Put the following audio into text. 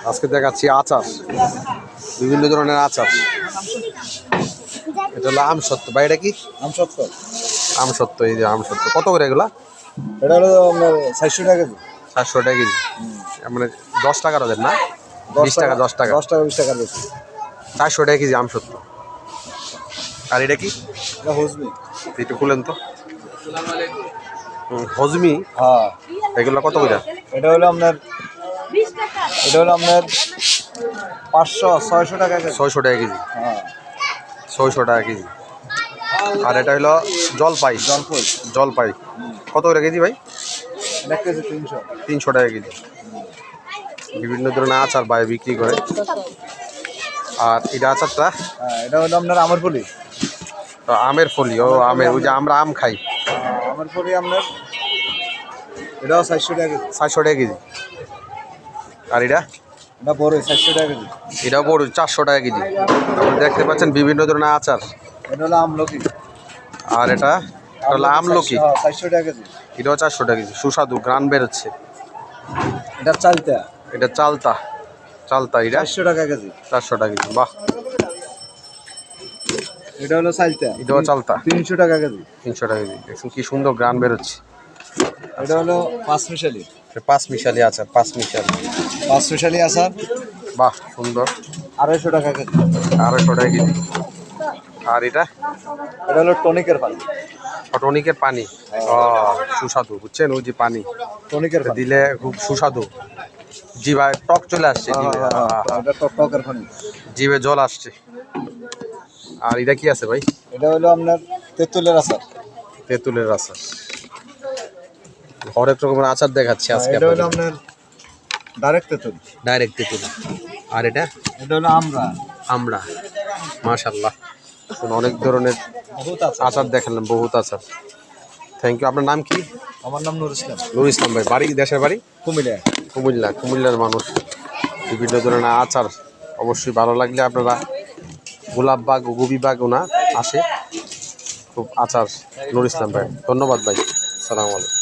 আজকে দেখাচ্ছি আচার, বিভিন্ন ধরনের আচার। এটা হলো আমসত্ত্ব ভাই, এটা কি আমসত্ত্ব? এই যে আমসত্ত্ব কত করে এগুলা? এটা হলো আপনার 400 টাকা কেজি। 400 টাকা কেজি, মানে 10 টাকার ওদের না? 20 টাকা 10 টাকা 10 টাকা 20 টাকা বেশি। 400 টাকা কেজি আমসত্ত্ব। আর এটা কি? এটা হজমি। একটু খুলেন তো। হজমি, হ্যাঁ। এগুলো কত করে? এটা হলো আপনার 500 600 টাকা কেজি। 600 টাকা কেজি। হ্যাঁ 600 টাকা কেজি। আর এটা হলো জলপাই। জলপাই কত করে কেজি ভাই? 1 কেজি 300। 300 টাকা কেজি। বিভিন্ন ধরনের আচার ভাই বিক্রি করে। আর এটা আচারটা? হ্যাঁ এটা হলো আপনার আমরফলি। আমের ফলি। ও আমের, ওই যে আমরা আম খাই। আমরফলি আপনার এটাও 400 টাকা কেজি। 400 টাকা কেজি। আর এটা? এটা বড় 400 টাকা কেজি। এটাও বড় 400 টাকা কেজি। আপনারা দেখতে পাচ্ছেন বিভিন্ন ধরনের আচার। এটা হলো আমলকি। আর এটা হলো আমলকি। 400 টাকা কেজি। এটাও 400 টাকা কেজি, সুস্বাদু, গ্রান বেরোচ্ছে। এটা চালতা। এটা চালতা। চালতা এটা 400 টাকা কেজি। 400 টাকা কেজি। বাহ। এটা হলো চালতা। এটাও চালতা 300 টাকা কেজি। 300 টাকা কেজি। দেখুন কি সুন্দর গ্রান বেরোচ্ছে। এটা হলো পাঁচমিশালি। 5 মিশালি আচার, 5 মিশালি। পাঁচমিশালি আচার। বাহ সুন্দর। 250 টাকা কেজি। 250 টাকা কেজি। আর এটা? এটা হলো টনিকের পানি। টনিকের পানি। সুস্বাদু, বুঝছেন? ওই যে পানি টনিকের পানি দিলে খুব সুস্বাদু। জিভায় টক চলে আসছে, জিভে এটা টকের পানি। জিভে জল আসছে। আর এটা কি আছে ভাই? এটা হলো আপনার তেঁতুলের আচার। তেঁতুলের আচার। হরেক রকমের আচার দেখাচ্ছে আজকে। এটা হলো আপনার ডাইরেক্ট তেঁতুল। ডাইরেক্ট তেঁতুল। আর এটা? এটা হলো আমরা। মাশাআল্লাহ, অনেক ধরনের বহুত আচার দেখালাম, বহুত আচার। Thank you. আপনার নাম কি? আমার নাম নুর ইসলাম। নুর ইসলাম ভাই। বাড়ি, দেশের বাড়ি? কুমিল্লা। কুমিল্লার মানুষ। বিভিন্ন ধরনের আচার অবশ্যই ভালো লাগলে আপনারা গোলাপবাগ ও গোপীবাগ ওনা আসে, খুব আচার। নুর ইসলাম ভাই, ধন্যবাদ ভাই। আসসালামু আলাইকুম।